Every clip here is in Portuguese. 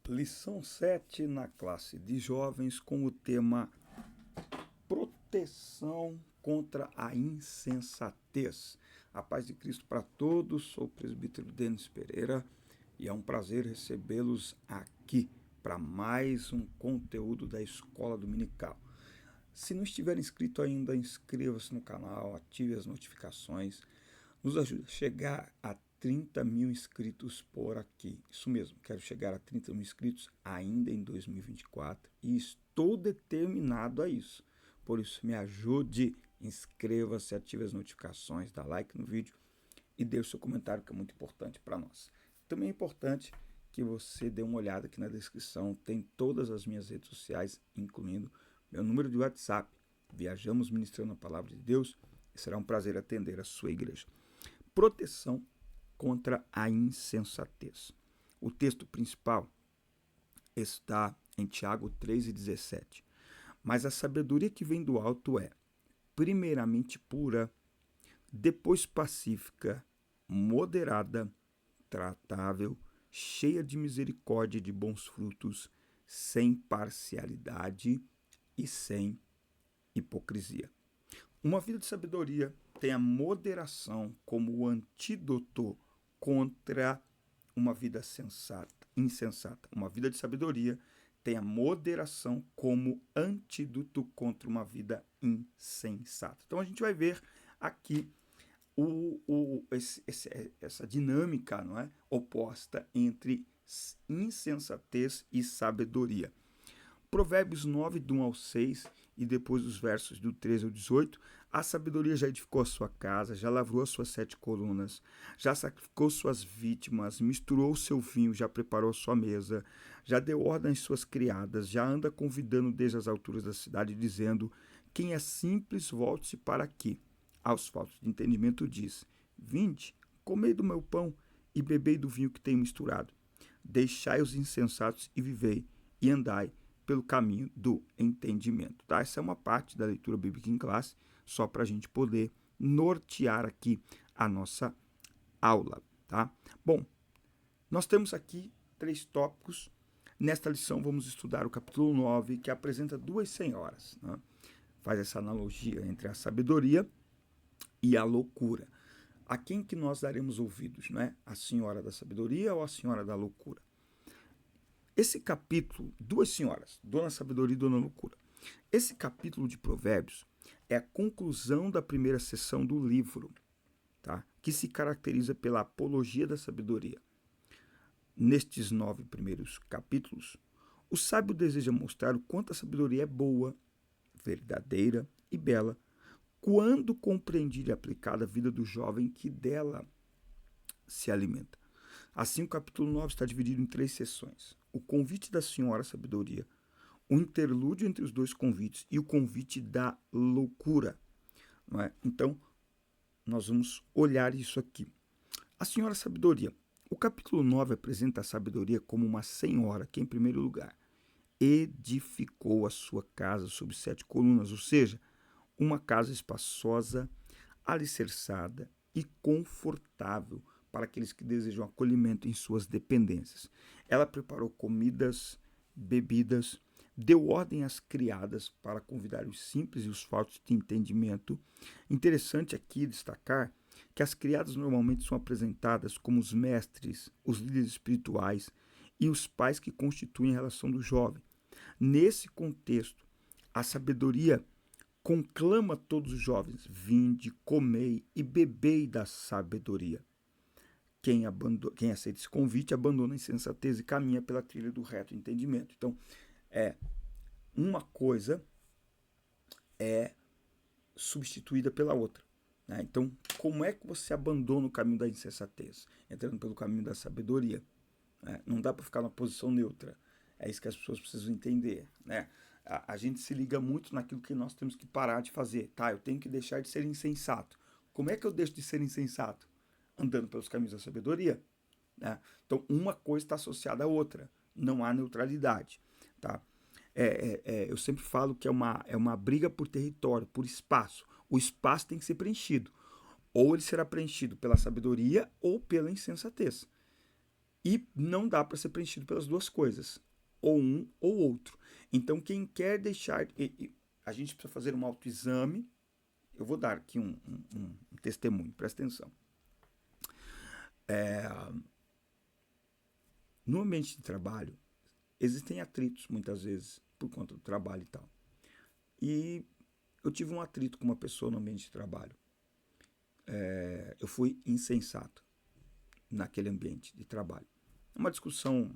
Lição 7 na classe de jovens com o tema Proteção contra a insensatez. A paz de Cristo para todos, sou o presbítero Denis Pereira e é um prazer recebê-los aqui para mais um conteúdo da Escola Dominical. Se não estiver inscrito ainda, inscreva-se no canal, ative as notificações, nos ajude a chegar a 30 mil inscritos por aqui. Isso mesmo, quero chegar a 30 mil inscritos ainda em 2024 e estou determinado a isso. Por isso, me ajude, inscreva-se, ative as notificações, dá like no vídeo e dê o seu comentário, que é muito importante para nós. Também é importante que você dê uma olhada aqui na descrição, tem todas as minhas redes sociais, incluindo meu número de WhatsApp. Viajamos ministrando a palavra de Deus e será um prazer atender a sua igreja. Proteção contra a insensatez. O texto principal está em Tiago 3,17. Mas a sabedoria que vem do alto é, primeiramente pura, depois pacífica, moderada, tratável, cheia de misericórdia e de bons frutos, sem parcialidade e sem hipocrisia. Uma vida de sabedoria tem a moderação como o antídoto contra uma vida insensata. Uma vida de sabedoria tem a moderação como antídoto contra uma vida insensata. Então a gente vai ver aqui essa dinâmica, não é, oposta entre insensatez e sabedoria. Provérbios 9, do 1 ao 6, e depois dos versos do 13 ao 18, a sabedoria já edificou a sua casa, já lavrou as suas 7 colunas, já sacrificou suas vítimas, misturou o seu vinho, já preparou sua mesa, já deu ordem às suas criadas, já anda convidando desde as alturas da cidade, dizendo: quem é simples, volte-se para aqui. Aos faltos de entendimento diz: vinde, comei do meu pão e bebei do vinho que tenho misturado. Deixai os insensatos e vivei, e andai pelo caminho do entendimento. Tá? Essa é uma parte da leitura bíblica em classe, só para a gente poder nortear aqui a nossa aula. Tá? Bom, nós temos aqui 3 tópicos. Nesta lição vamos estudar o capítulo 9, que apresenta 2 senhoras. Né? Faz essa analogia entre a sabedoria e a loucura. A quem que nós daremos ouvidos? Né? A senhora da sabedoria ou a senhora da loucura? Esse capítulo, 2 senhoras, Dona Sabedoria e Dona Loucura. Esse capítulo de Provérbios é a conclusão da primeira sessão do livro, tá? Que se caracteriza pela apologia da sabedoria. Nestes 9 primeiros capítulos, o sábio deseja mostrar o quanto a sabedoria é boa, verdadeira e bela, quando compreendida e aplicada à vida do jovem que dela se alimenta. Assim, o capítulo 9 está dividido em 3 sessões. O convite da senhora sabedoria, o interlúdio entre os 2 convites e o convite da loucura. Não é? Então, nós vamos olhar isso aqui. A senhora sabedoria. O capítulo 9 apresenta a sabedoria como uma senhora que, em primeiro lugar, edificou a sua casa sobre 7 colunas, ou seja, uma casa espaçosa, alicerçada e confortável para aqueles que desejam acolhimento em suas dependências. Ela preparou comidas, bebidas, deu ordem às criadas para convidar os simples e os faltos de entendimento. Interessante aqui destacar que as criadas normalmente são apresentadas como os mestres, os líderes espirituais e os pais que constituem a relação do jovem. Nesse contexto, a sabedoria conclama todos os jovens: vinde, comei e bebei da sabedoria. Quem aceita esse convite abandona a insensatez e caminha pela trilha do reto entendimento. Então, uma coisa é substituída pela outra. Né? Então, como é que você abandona o caminho da insensatez? Entrando pelo caminho da sabedoria. Né? Não dá para ficar numa posição neutra. É isso que as pessoas precisam entender. Né? A gente se liga muito naquilo que nós temos que parar de fazer. Tá, eu tenho que deixar de ser insensato. Como é que eu deixo de ser insensato? Andando pelos caminhos da sabedoria. Né? Então, uma coisa está associada à outra. Não há neutralidade. Tá? Eu sempre falo que é uma briga por território, por espaço. O espaço tem que ser preenchido. Ou ele será preenchido pela sabedoria ou pela insensatez. E não dá para ser preenchido pelas duas coisas, ou um ou outro. Então, quem quer deixar... a gente precisa fazer um autoexame. Eu vou dar aqui um testemunho, presta atenção. No ambiente de trabalho, existem atritos, muitas vezes, por conta do trabalho e tal. E eu tive um atrito com uma pessoa no ambiente de trabalho. Eu fui insensato naquele ambiente de trabalho. Uma discussão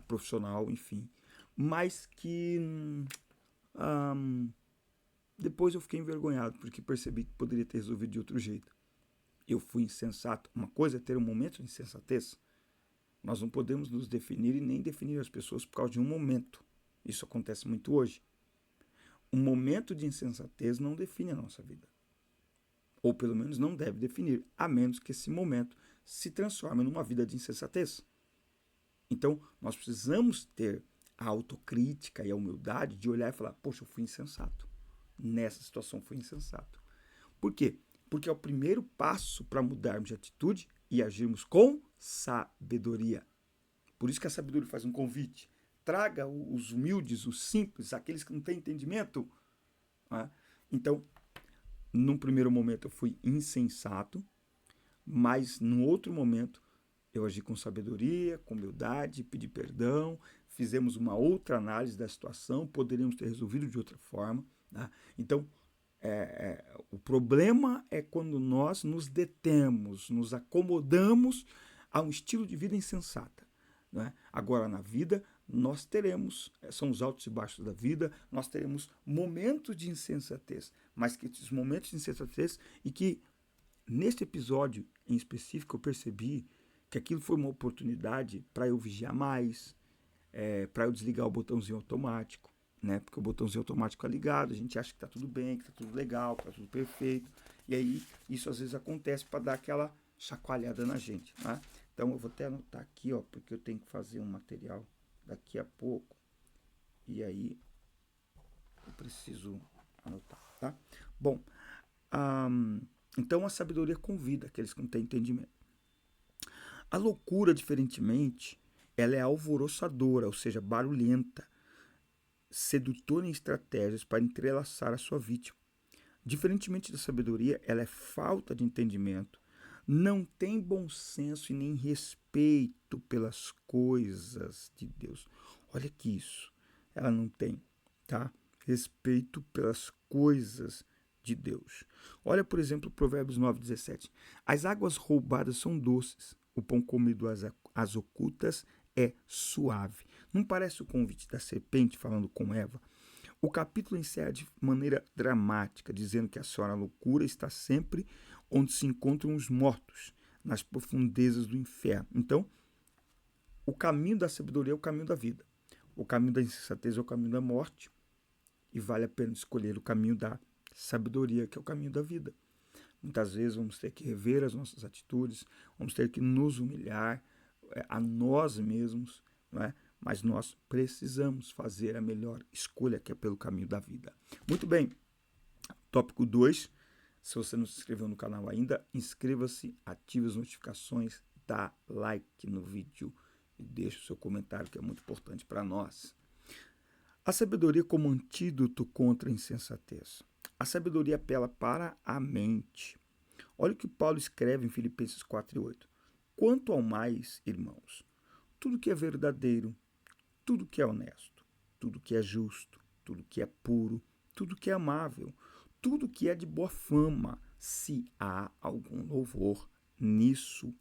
profissional, enfim, mas que depois eu fiquei envergonhado, porque percebi que poderia ter resolvido de outro jeito. Eu fui insensato. Uma coisa é ter um momento de insensatez. Nós não podemos nos definir e nem definir as pessoas por causa de um momento. Isso acontece muito hoje. Um momento de insensatez não define a nossa vida. Ou pelo menos não deve definir, a menos que esse momento se transforme numa vida de insensatez. Então, nós precisamos ter a autocrítica e a humildade de olhar e falar, poxa, eu fui insensato. Nessa situação fui insensato. Por quê? Porque é o primeiro passo para mudarmos de atitude e agirmos com sabedoria. Por isso que a sabedoria faz um convite. Traga os humildes, os simples, aqueles que não têm entendimento. Então, num primeiro momento eu fui insensato, mas num outro momento eu agi com sabedoria, com humildade, pedi perdão, fizemos uma outra análise da situação, poderíamos ter resolvido de outra forma. Então, o problema é quando nós nos detemos, nos acomodamos a um estilo de vida insensata. Agora, na vida, nós teremos, são os altos e baixos da vida, nós teremos momentos de insensatez, mas que esses momentos de insensatez, e que neste episódio em específico eu percebi que aquilo foi uma oportunidade para eu vigiar mais, para eu desligar o botãozinho automático, porque o botãozinho automático é ligado, a gente acha que está tudo bem, que está tudo legal, que está tudo perfeito, e aí isso às vezes acontece para dar aquela chacoalhada na gente. Então eu vou até anotar aqui, porque eu tenho que fazer um material daqui a pouco, e aí eu preciso anotar, tá? Bom, então a sabedoria convida aqueles que não têm entendimento. A loucura, diferentemente, ela é alvoroçadora, ou seja, barulhenta, sedutora em estratégias para entrelaçar a sua vítima. Diferentemente da sabedoria, ela é falta de entendimento, não tem bom senso e nem respeito pelas coisas de Deus. Olha que isso, ela não tem, tá? Respeito pelas coisas de Deus. Olha, por exemplo, Provérbios 9:17. As águas roubadas são doces, o pão comido às ocultas é suave. Não parece o convite da serpente falando com Eva? O capítulo encerra de maneira dramática, dizendo que a senhora loucura está sempre onde se encontram os mortos, nas profundezas do inferno. Então, o caminho da sabedoria é o caminho da vida. O caminho da insensatez é o caminho da morte. E vale a pena escolher o caminho da sabedoria, que é o caminho da vida. Muitas vezes vamos ter que rever as nossas atitudes, vamos ter que nos humilhar a nós mesmos, mas nós precisamos fazer a melhor escolha, que é pelo caminho da vida. Muito bem, tópico 2, se você não se inscreveu no canal ainda, inscreva-se, ative as notificações, dá like no vídeo e deixe o seu comentário, que é muito importante para nós. A sabedoria como antídoto contra a insensatez. A sabedoria apela para a mente. Olha o que Paulo escreve em Filipenses 4:8. Quanto ao mais, irmãos, tudo que é verdadeiro, tudo que é honesto, tudo que é justo, tudo que é puro, tudo que é amável, tudo que é de boa fama, se há algum louvor, nisso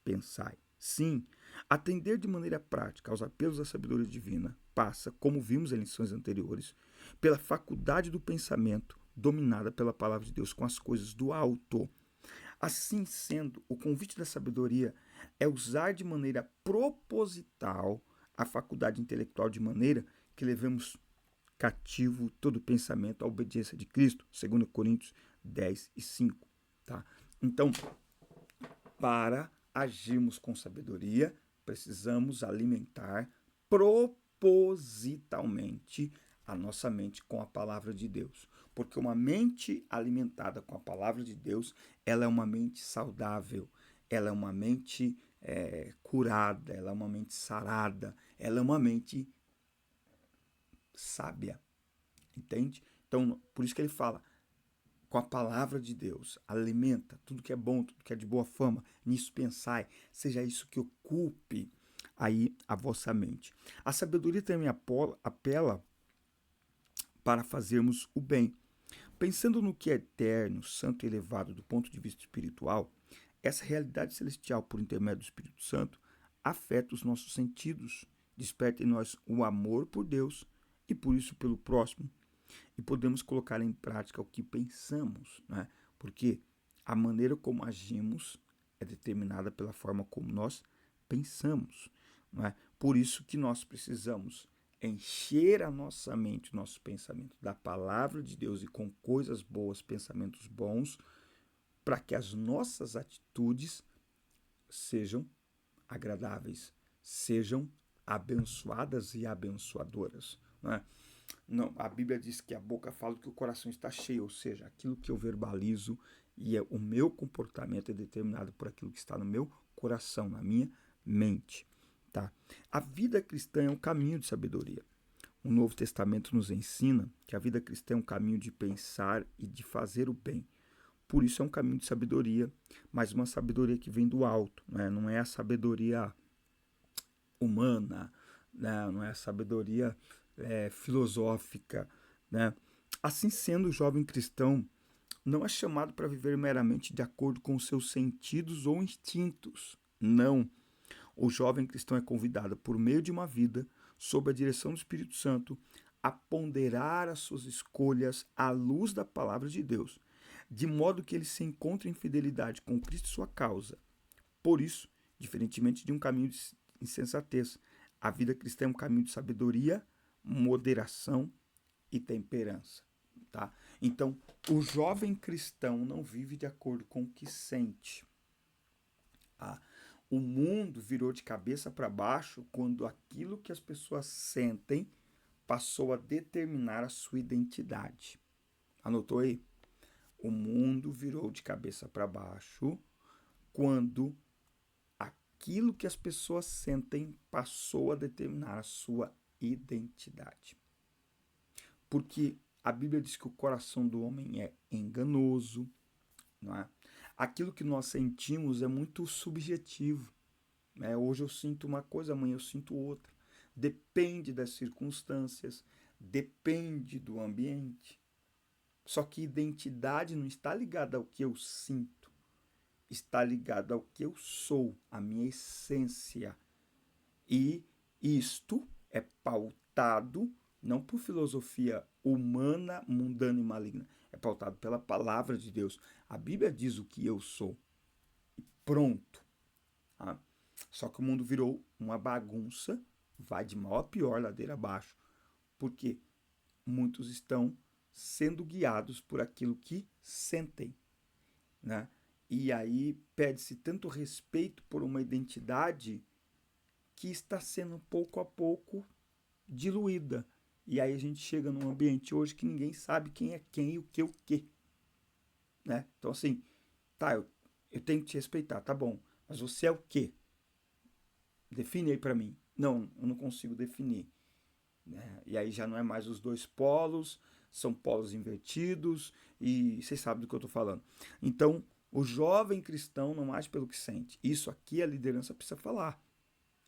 pensai. Sim, atender de maneira prática aos apelos da sabedoria divina passa, como vimos em lições anteriores, pela faculdade do pensamento dominada pela palavra de Deus com as coisas do alto. Assim sendo, o convite da sabedoria é usar de maneira proposital a faculdade intelectual de maneira que levemos cativo todo pensamento à obediência de Cristo, 2 Coríntios 10:5. Tá? Então, para agirmos com sabedoria, precisamos alimentar propositalmente a nossa mente com a palavra de Deus. Porque uma mente alimentada com a palavra de Deus, ela é uma mente saudável, ela é uma mente curada, ela é uma mente sarada, ela é uma mente sábia, entende? Então, por isso que ele fala, com a palavra de Deus, alimenta tudo que é bom, tudo que é de boa fama, nisso pensai, seja isso que ocupe aí a vossa mente. A sabedoria também apela para fazermos o bem. Pensando no que é eterno, santo e elevado do ponto de vista espiritual, essa realidade celestial, por intermédio do Espírito Santo, afeta os nossos sentidos, desperta em nós o amor por Deus e por isso pelo próximo, e podemos colocar em prática o que pensamos, né? Porque a maneira como agimos é determinada pela forma como nós pensamos, não é? Por isso que nós precisamos encher a nossa mente, o nosso pensamento da palavra de Deus e com coisas boas, pensamentos bons, para que as nossas atitudes sejam agradáveis, sejam abençoadas e abençoadoras, não é? Não, a Bíblia diz que a boca fala que o coração está cheio, ou seja, aquilo que eu verbalizo e o meu comportamento é determinado por aquilo que está no meu coração, na minha mente. Tá? A vida cristã é um caminho de sabedoria. O Novo Testamento nos ensina que a vida cristã é um caminho de pensar e de fazer o bem. Por isso é um caminho de sabedoria, mas uma sabedoria que vem do alto, né? Não é a sabedoria humana, né? Não é a sabedoria filosófica, né? Assim sendo, o jovem cristão não é chamado para viver meramente de acordo com os seus sentidos ou instintos. Não. O jovem cristão é convidado, por meio de uma vida, sob a direção do Espírito Santo, a ponderar as suas escolhas à luz da palavra de Deus, de modo que ele se encontre em fidelidade com Cristo e sua causa. Por isso, diferentemente de um caminho de insensatez, a vida cristã é um caminho de sabedoria, moderação e temperança. Tá? Então, o jovem cristão não vive de acordo com o que sente. O mundo virou de cabeça para baixo quando aquilo que as pessoas sentem passou a determinar a sua identidade. Anotou aí? O mundo virou de cabeça para baixo quando aquilo que as pessoas sentem passou a determinar a sua identidade. Porque a Bíblia diz que o coração do homem é enganoso, não é? Aquilo que nós sentimos é muito subjetivo. Né? Hoje eu sinto uma coisa, amanhã eu sinto outra. Depende das circunstâncias, depende do ambiente. Só que identidade não está ligada ao que eu sinto, está ligada ao que eu sou, a minha essência. E isto é pautado não por filosofia humana, mundana e maligna, é pautado pela palavra de Deus. A Bíblia diz o que eu sou. Pronto. Tá? Só que o mundo virou uma bagunça, vai de mal a pior, ladeira abaixo, porque muitos estão sendo guiados por aquilo que sentem, né? E aí pede-se tanto respeito por uma identidade que está sendo pouco a pouco diluída. E aí a gente chega num ambiente hoje que ninguém sabe quem é quem e o que, né? Então assim, tá, eu tenho que te respeitar, tá bom, mas você é o quê? Define aí pra mim. Não, eu não consigo definir. Né? E aí já não é mais os dois polos, são polos invertidos, e vocês sabem do que eu estou falando. Então, o jovem cristão não age pelo que sente. Isso aqui a liderança precisa falar.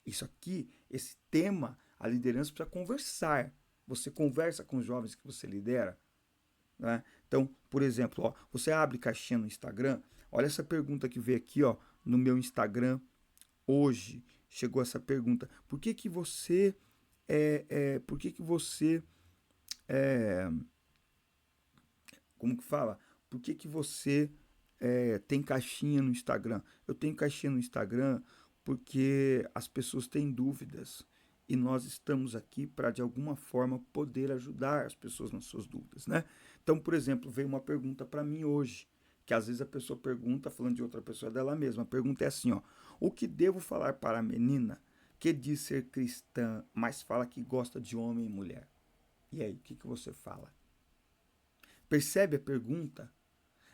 Isso aqui, esse tema, a liderança precisa conversar. Você conversa com os jovens que você lidera. Né? Então, por exemplo, ó, você abre caixinha no Instagram, olha essa pergunta que veio aqui ó, no meu Instagram hoje. Chegou essa pergunta. Por que você por que você como que fala? Por que você tem caixinha no Instagram? Eu tenho caixinha no Instagram porque as pessoas têm dúvidas e nós estamos aqui para de alguma forma poder ajudar as pessoas nas suas dúvidas, né? Então, por exemplo, veio uma pergunta para mim hoje, que às vezes a pessoa pergunta falando de outra pessoa dela mesma. A pergunta é assim, ó: o que devo falar para a menina que diz ser cristã, mas fala que gosta de homem e mulher? E aí, o que você fala? Percebe a pergunta?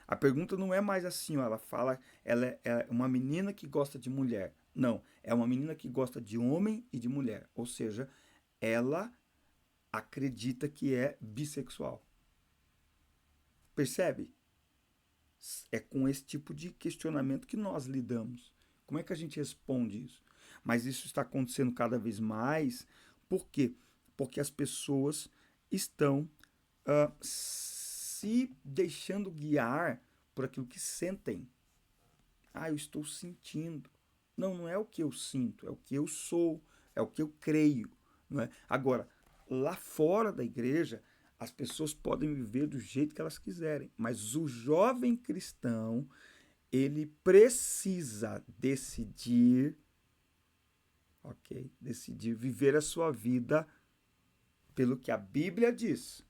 A pergunta não é mais assim, ó, ela fala, ela é uma menina que gosta de mulher. Não, é uma menina que gosta de homem e de mulher. Ou seja, ela acredita que é bissexual. Percebe? É com esse tipo de questionamento que nós lidamos. Como é que a gente responde isso? Mas isso está acontecendo cada vez mais. Por quê? Porque as pessoas estão se deixando guiar por aquilo que sentem. Ah, eu estou sentindo. Não, não é o que eu sinto, é o que eu sou, é o que eu creio. Não é? Agora, lá fora da igreja, as pessoas podem viver do jeito que elas quiserem, mas o jovem cristão, ele precisa decidir, ok? Decidir viver a sua vida pelo que a Bíblia diz,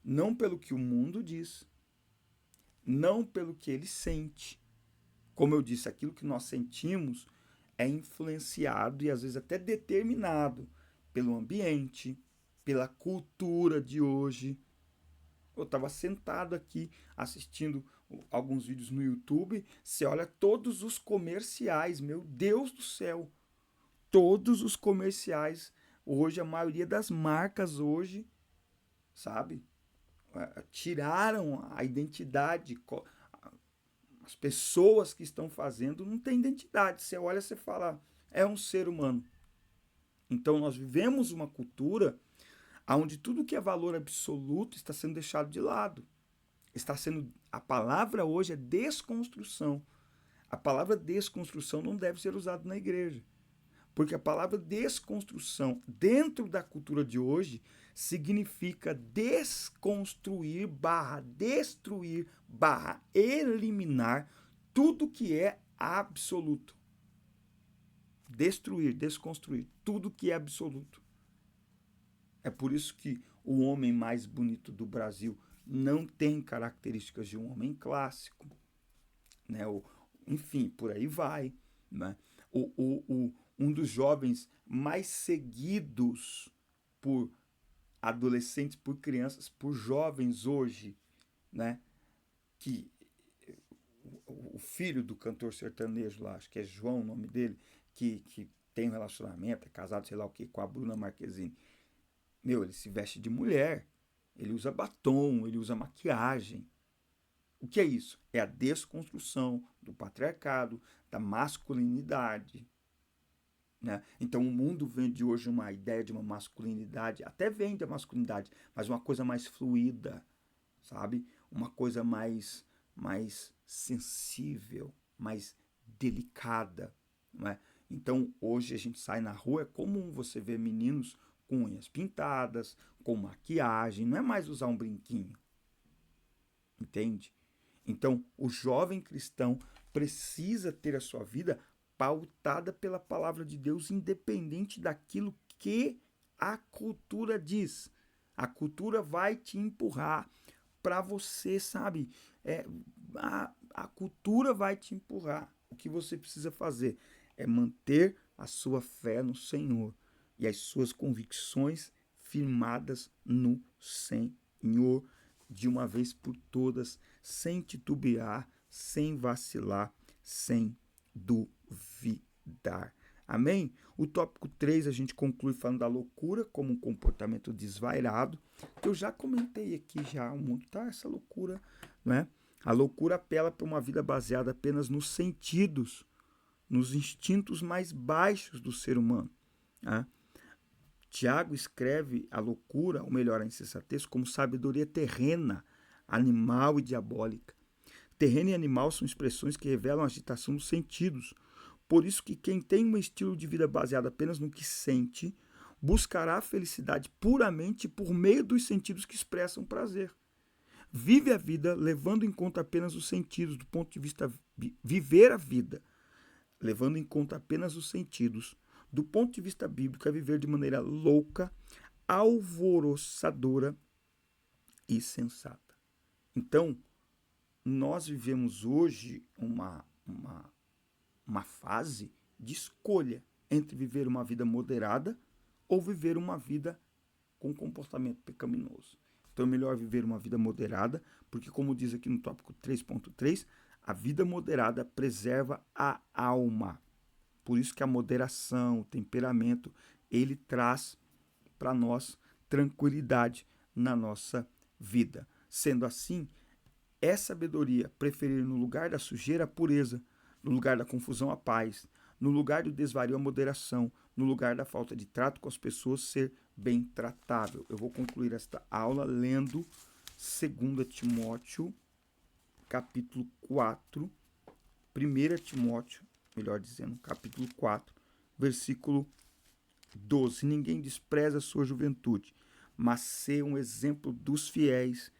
não pelo que o mundo diz, não pelo que ele sente. Como eu disse, aquilo que nós sentimos é influenciado e às vezes até determinado pelo ambiente, pela cultura de hoje. Eu estava sentado aqui assistindo alguns vídeos no YouTube, você olha todos os comerciais, meu Deus do céu, todos os comerciais hoje, a maioria das marcas hoje, sabe, tiraram a identidade. As pessoas que estão fazendo não têm identidade. Você olha, você fala, é um ser humano. Então nós vivemos uma cultura onde tudo que é valor absoluto está sendo deixado de lado. A palavra hoje é desconstrução. A palavra desconstrução não deve ser usada na igreja. Porque a palavra desconstrução, dentro da cultura de hoje, significa desconstruir, destruir, eliminar tudo que é absoluto. Destruir, desconstruir tudo que é absoluto. É por isso que o homem mais bonito do Brasil não tem características de um homem clássico, né? Enfim, por aí vai, né? Um dos jovens mais seguidos por adolescentes, por crianças, por jovens hoje, né? Que o filho do cantor sertanejo lá, acho que é João o nome dele, que tem um relacionamento, é casado, sei lá o que, com a Bruna Marquezine. Meu, ele se veste de mulher, ele usa batom, ele usa maquiagem. O que é isso? É a desconstrução do patriarcado, da masculinidade. Né? Então o mundo vende hoje uma ideia de uma masculinidade, até vende a masculinidade, mas uma coisa mais fluida, sabe? Uma coisa mais sensível, mais delicada. Não é? Então hoje a gente sai na rua, é comum você ver meninos com unhas pintadas, com maquiagem, não é mais usar um brinquinho. Entende? Então, o jovem cristão precisa ter a sua vida pautada pela palavra de Deus, independente daquilo que a cultura diz. A cultura vai te empurrar para você, sabe? A cultura vai te empurrar. O que você precisa fazer é manter a sua fé no Senhor e as suas convicções firmadas no Senhor de uma vez por todas, sem titubear, sem vacilar, sem duvidar. Amém? O tópico 3 a gente conclui falando da loucura como um comportamento desvairado, que eu já comentei aqui já, o mundo tá essa loucura, né? A loucura apela para uma vida baseada apenas nos sentidos, nos instintos mais baixos do ser humano. Né? Tiago escreve a loucura, ou melhor, a insensatez, como sabedoria terrena, animal e diabólica. Terreno e animal são expressões que revelam a agitação dos sentidos. Por isso que quem tem um estilo de vida baseado apenas no que sente, buscará a felicidade puramente por meio dos sentidos que expressam prazer. Vive a vida levando em conta apenas os sentidos, do ponto de vista viver a vida, levando em conta apenas os sentidos, do ponto de vista bíblico, é viver de maneira louca, alvoroçadora e sensata. Então, nós vivemos hoje uma fase de escolha entre viver uma vida moderada ou viver uma vida com comportamento pecaminoso. Então é melhor viver uma vida moderada, porque como diz aqui no tópico 3.3, a vida moderada preserva a alma. Por isso que a moderação, o temperamento, ele traz para nós tranquilidade na nossa vida. Sendo assim, é sabedoria preferir no lugar da sujeira a pureza, no lugar da confusão a paz, no lugar do desvario a moderação, no lugar da falta de trato com as pessoas ser bem tratável. Eu vou concluir esta aula lendo 2 Timóteo, capítulo 4, 1 Timóteo, melhor dizendo, capítulo 4, versículo 12. Ninguém despreza a sua juventude, mas ser um exemplo dos fiéis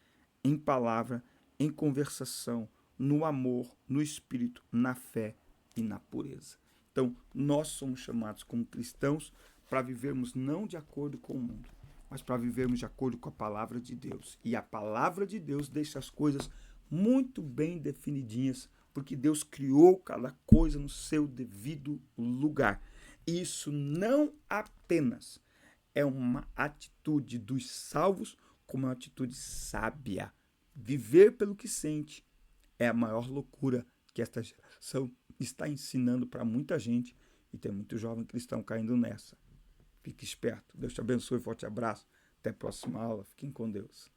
em palavra, em conversação, no amor, no espírito, na fé e na pureza. Então, nós somos chamados como cristãos para vivermos não de acordo com o mundo, mas para vivermos de acordo com a palavra de Deus. E a palavra de Deus deixa as coisas muito bem definidinhas, porque Deus criou cada coisa no seu devido lugar. Isso não apenas é uma atitude dos salvos, como é uma atitude sábia. Viver pelo que sente é a maior loucura que esta geração está ensinando para muita gente, e tem muito jovem cristão caindo nessa. Fique esperto. Deus te abençoe. Forte abraço. Até a próxima aula. Fiquem com Deus.